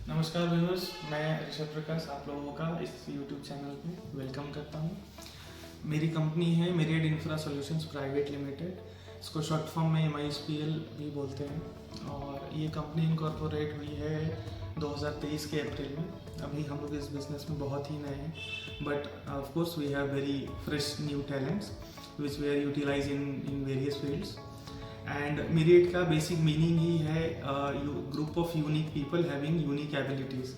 नमस्कार व्यूअर्स, मैं ऋषभ प्रकाश आप लोगों का इस यूट्यूब चैनल पे वेलकम करता हूँ। मेरी कंपनी है married infra solutions private limited, इसको शॉर्ट फॉर्म में MISPL भी बोलते हैं। और ये कंपनी इनकॉर्पोरेट हुई है 2023 के अप्रैल में। अभी हम लोग इस बिज़नेस में बहुत ही नए हैं, but of course we have very fresh new talents which we are utilize in various fields. And merit का बेसिक मीनिंग ही है group of unique people having unique abilities.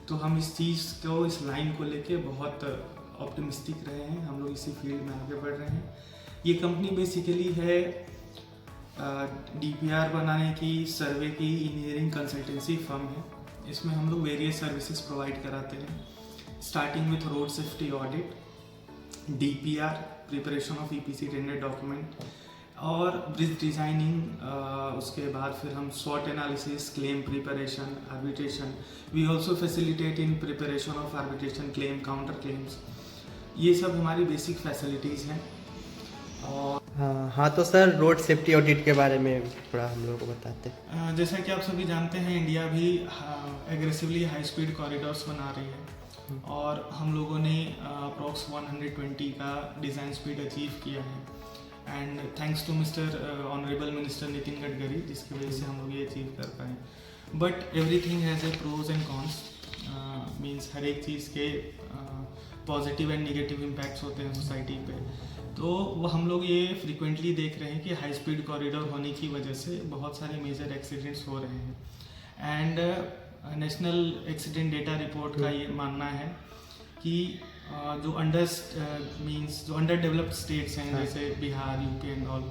तो हम इस चीज़ को, इस लाइन को लेके बहुत ऑप्टिमिस्टिक रहे हैं, हम लोग इसी फील्ड में आगे बढ़ रहे हैं। ये कंपनी बेसिकली है DPR बनाने की, सर्वे की, इंजीनियरिंग कंसल्टेंसी फर्म है। इसमें हम लोग वेरियस सर्विसेज प्रोवाइड कराते हैं, starting with road safety audit, DPR preparation of EPC tender document और ब्रिज डिज़ाइनिंग। उसके बाद फिर हम SWOT analysis, claim preparation, arbitration. We also facilitate in preparation of arbitration claim, counter claims. ये सब हमारी बेसिक फैसिलिटीज़ हैं। और हाँ तो सर, रोड सेफ्टी ऑडिट के बारे में थोड़ा हम लोगों को बताते हैं। जैसा कि आप सभी जानते हैं, इंडिया भी एग्रेसिवली हाई स्पीड कॉरिडोर्स बना रही है और हम लोगों ने अप्रॉक्स 120 का डिज़ाइन स्पीड अचीव किया है। And thanks to mister honourable minister Nitin Gadkari, जिसकी वजह से हम लोग ये अचीव कर पाए। But everything has a pros and cons, means हर एक चीज़ के पॉजिटिव एंड नेगेटिव इम्पैक्ट्स होते हैं सोसाइटी पे। तो वो हम लोग ये फ्रिक्वेंटली देख रहे हैं कि हाई स्पीड कॉरिडोर होने की वजह से बहुत सारे मेजर एक्सीडेंट्स हो रहे हैं। And national accident data report का ये मानना है कि जो अंडर डेवलप्ड स्टेट्स हैं, जैसे बिहार, यूपी एंड ऑल,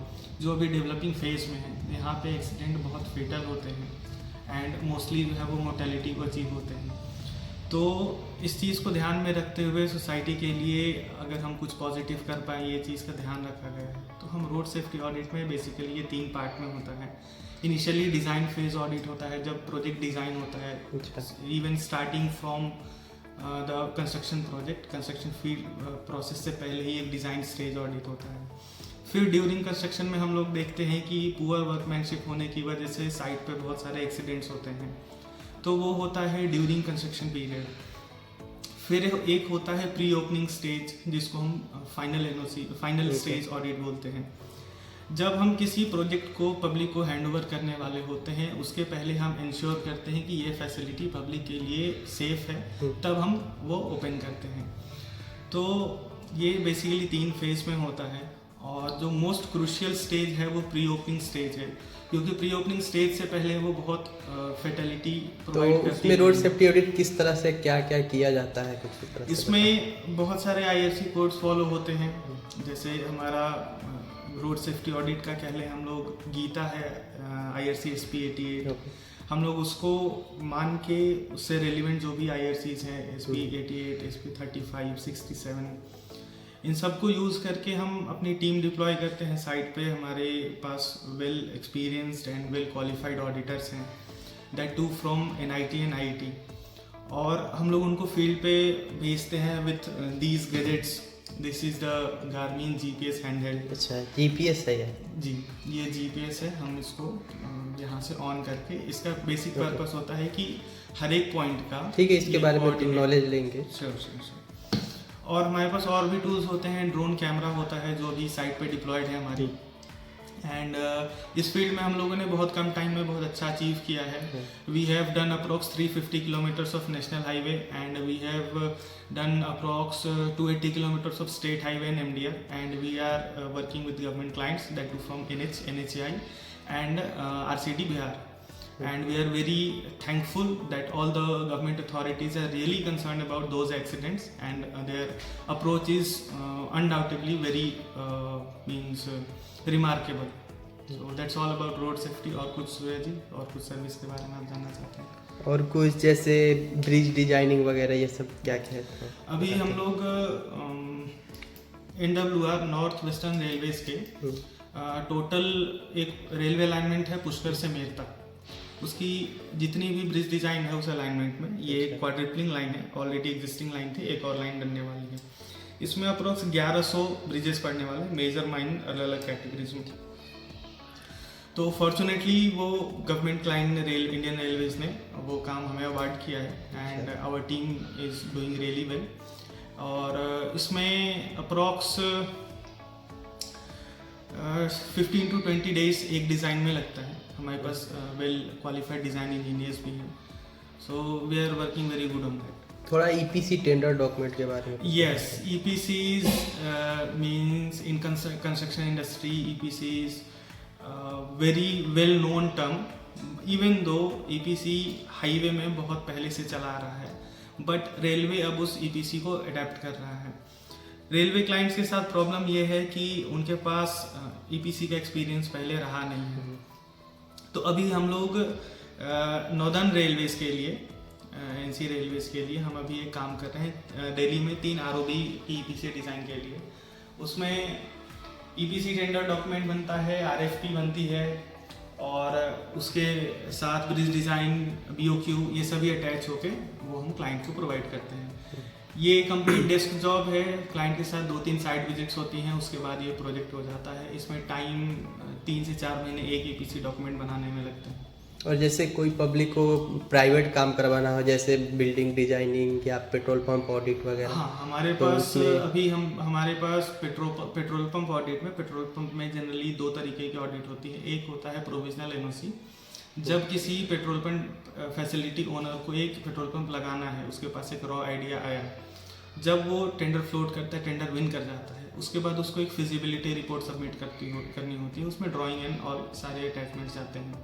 जो अभी डेवलपिंग फेज में हैं, यहाँ पे एक्सीडेंट बहुत फेटल होते हैं एंड मोस्टली जो है वो मोर्टेलिटी को अचीव होते हैं। तो इस चीज़ को ध्यान में रखते हुए सोसाइटी के लिए अगर हम कुछ पॉजिटिव कर पाएँ, ये चीज़ का ध्यान रखा गया है। तो हम रोड सेफ्टी ऑडिट में बेसिकली ये 3 पार्ट में होता है। इनिशियली डिज़ाइन फेज ऑडिट होता है, जब प्रोजेक्ट डिज़ाइन होता है, even starting from the construction project, construction field process से पहले ही एक डिज़ाइन स्टेज ऑडिट होता है। फिर ड्यूरिंग कंस्ट्रक्शन में हम लोग देखते हैं कि पुअर वर्कमैनशिप होने की वजह से साइट पे बहुत सारे एक्सीडेंट्स होते हैं, तो वो होता है ड्यूरिंग कंस्ट्रक्शन पीरियड। फिर एक होता है प्री ओपनिंग स्टेज, जिसको हम फाइनल स्टेज ऑडिट बोलते हैं। जब हम किसी प्रोजेक्ट को पब्लिक को हैंड ओवर करने वाले होते हैं, उसके पहले हम इंश्योर करते हैं कि ये फैसिलिटी पब्लिक के लिए सेफ है, तब हम वो ओपन करते हैं। तो ये बेसिकली 3 फेज में होता है और जो मोस्ट क्रूशियल स्टेज है वो प्री ओपनिंग स्टेज है, क्योंकि प्री ओपनिंग स्टेज से पहले वो बहुत फैटेलिटी प्रोवाइड करती है। इसमें रोड सेफ्टी ऑडिट किस तरह से क्या क्या किया जाता है, कुछ इस तरह से इसमें बहुत सारे IRC कोड्स फॉलो होते हैं। जैसे हमारा रोड सेफ्टी ऑडिट का कह लें हम लोग, गीता है IRC SP 88, हम लोग उसको मान के उससे रेलिवेंट जो भी IRCs हैं, SP 88, SP 35, 67, इन सब को यूज़ करके हम अपनी टीम डिप्लॉय करते हैं साइट पे। हमारे पास well experienced and well qualified auditors हैं, that to from NIT and IIT, और हम लोग उनको फील्ड पे भेजते हैं with these gadgets. This is the Garmin GPS handheld. अच्छा, GPS है ये? जी, ये GPS है। हम इसको यहाँ से ऑन करके, इसका बेसिक पर्पस होता है कि हर एक पॉइंट का, ठीक है, इसके बारे में नॉलेज लेंगे। श्योर। और हमारे पास और भी टूल्स होते हैं, ड्रोन कैमरा होता है जो भी साइट पे डिप्लॉयड है हमारी। एंड इस फील्ड में हम लोगों ने बहुत कम टाइम में बहुत अच्छा अचीव किया है। We have done approx 350 kilometres of national highway and we have done approx 280 kilometres of state highway in MDR, and we are working with government clients that to from NHAI and RCD Bihar. And we are very thankful that all the government authorities are really concerned about those accidents, and their approach is undoubtedly very remarkable. So that's all about road safety. और कुछ सूर्य जी, और कुछ service के बारे में आप जानना चाहते हैं? और कुछ जैसे ब्रिज डिजाइनिंग वगैरह, ये सब क्या क्या है? अभी हम लोग NWR नॉर्थ वेस्टर्न रेलवेज के टोटल एक रेलवे अलाइनमेंट है पुष्कर से मेर तक, उसकी जितनी भी ब्रिज डिज़ाइन है उस अलाइनमेंट में, ये एक क्वाड्रिपलिंग लाइन है, ऑलरेडी एग्जिस्टिंग लाइन थी, एक और लाइन बनने वाली है। इसमें अप्रोक्स 1100 ब्रिजेस पड़ने वाले हैं, मेजर माइनर अलग अलग कैटेगरीज में। तो फॉर्चुनेटली वो गवर्नमेंट क्लाइंट ने इंडियन रेलवेज ने वो काम हमें अवार्ड किया है and our team is doing really well. और इसमें अप्रॉक्स 15 to 20 डेज एक डिज़ाइन में लगता है। हमारे पास वेल क्वालिफाइड डिज़ाइन इंजीनियर्स भी हैं, so we are working very good on that. थोड़ा ईपीसी टेंडर डॉक्यूमेंट के बारे में। Yes, EPCs means in construction industry, EPCs very well known term. Even though EPC highway में बहुत पहले से चला आ रहा है, बट रेलवे अब उस EPC को अडेप्ट कर रहा है। रेलवे क्लाइंट्स के साथ प्रॉब्लम ये है कि उनके पास EPC का एक्सपीरियंस पहले रहा नहीं है। तो अभी हम लोग नॉर्दर्न रेलवेज के लिए NC रेलवेज के लिए हम अभी एक काम कर रहे हैं दिल्ली में 3 ROB EPC डिज़ाइन के लिए। उसमें EPC टेंडर डॉक्यूमेंट बनता है, RFP बनती है और उसके साथ ब्रिज डिज़ाइन, BOQ ये सभी अटैच होके वो हम क्लाइंट को प्रोवाइड करते हैं। ये कंप्लीट डेस्क जॉब है, क्लाइंट के साथ 2-3 साइट विजिट्स होती हैं, उसके बाद ये प्रोजेक्ट हो जाता है। इसमें टाइम 3 से 4 महीने एक EPC डॉक्यूमेंट बनाने में लगते हैं। और जैसे कोई पब्लिक को प्राइवेट काम करवाना हो, जैसे बिल्डिंग डिजाइनिंग या पेट्रोल पंप ऑडिट वगैरह। हाँ, हमारे पास अभी हमारे पास पेट्रोल पंप ऑडिट में, पेट्रोल पंप में जनरली 2 तरीके की ऑडिट होती है। एक होता है प्रोविजनल NOC, जब किसी पेट्रोल पंप फैसिलिटी ओनर को एक पेट्रोल पंप लगाना है, उसके पास एक रॉ आइडिया आया, जब वो टेंडर फ्लोट करता है, टेंडर विन कर जाता है, उसके बाद उसको एक फिजिबिलिटी रिपोर्ट सबमिट करनी होती है। उसमें ड्राइंग एंड और सारे अटैचमेंट्स जाते हैं।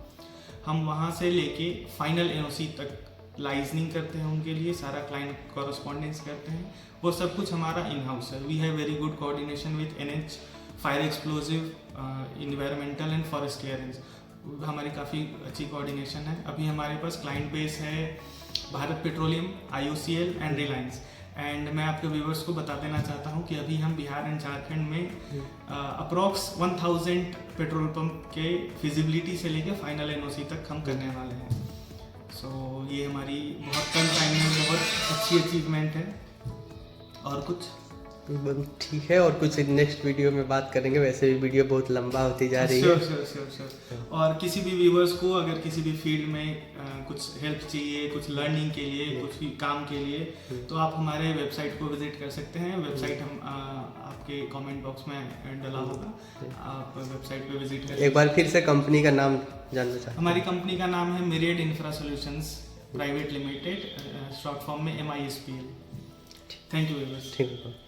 हम वहाँ से लेके फाइनल NOC तक लाइजनिंग करते हैं उनके लिए, सारा क्लाइंट कॉरस्पॉन्डेंस करते हैं, वो सब कुछ हमारा इन हाउस है। We have very good coordination with NH, fire explosive, environmental and forest clearance, हमारी काफ़ी अच्छी कोऑर्डिनेशन है। अभी हमारे पास क्लाइंट बेस है Bharat petroleum, IOCL and Reliance. And मैं आपके व्यूवर्स को बता देना चाहता हूँ कि अभी हम बिहार एंड झारखंड में अप्रॉक्स 1000 पेट्रोल पंप के फिजिबिलिटी से लेके फाइनल NOC तक हम करने वाले हैं। सो ये हमारी बहुत कम टाइम में बहुत अच्छी अचीवमेंट है। और कुछ ठीक है, और कुछ नेक्स्ट वीडियो में बात करेंगे। वैसे भी वीडियो बहुत लंबा होती जा रही है। श्योर। और किसी भी व्यूवर्स को अगर किसी भी फील्ड में कुछ हेल्प चाहिए, कुछ लर्निंग के लिए, कुछ भी काम के लिए, तो आप हमारे वेबसाइट को विजिट कर सकते हैं। वेबसाइट हम आपके कमेंट बॉक्स में डला होगा, आप वेबसाइट पे विजिट कर। एक बार फिर से कंपनी का नाम जानना चाहते हैं। हमारी कंपनी का नाम है myriad infra solutions private limited, short form में MISPL। Thank you viewers. ठीक है।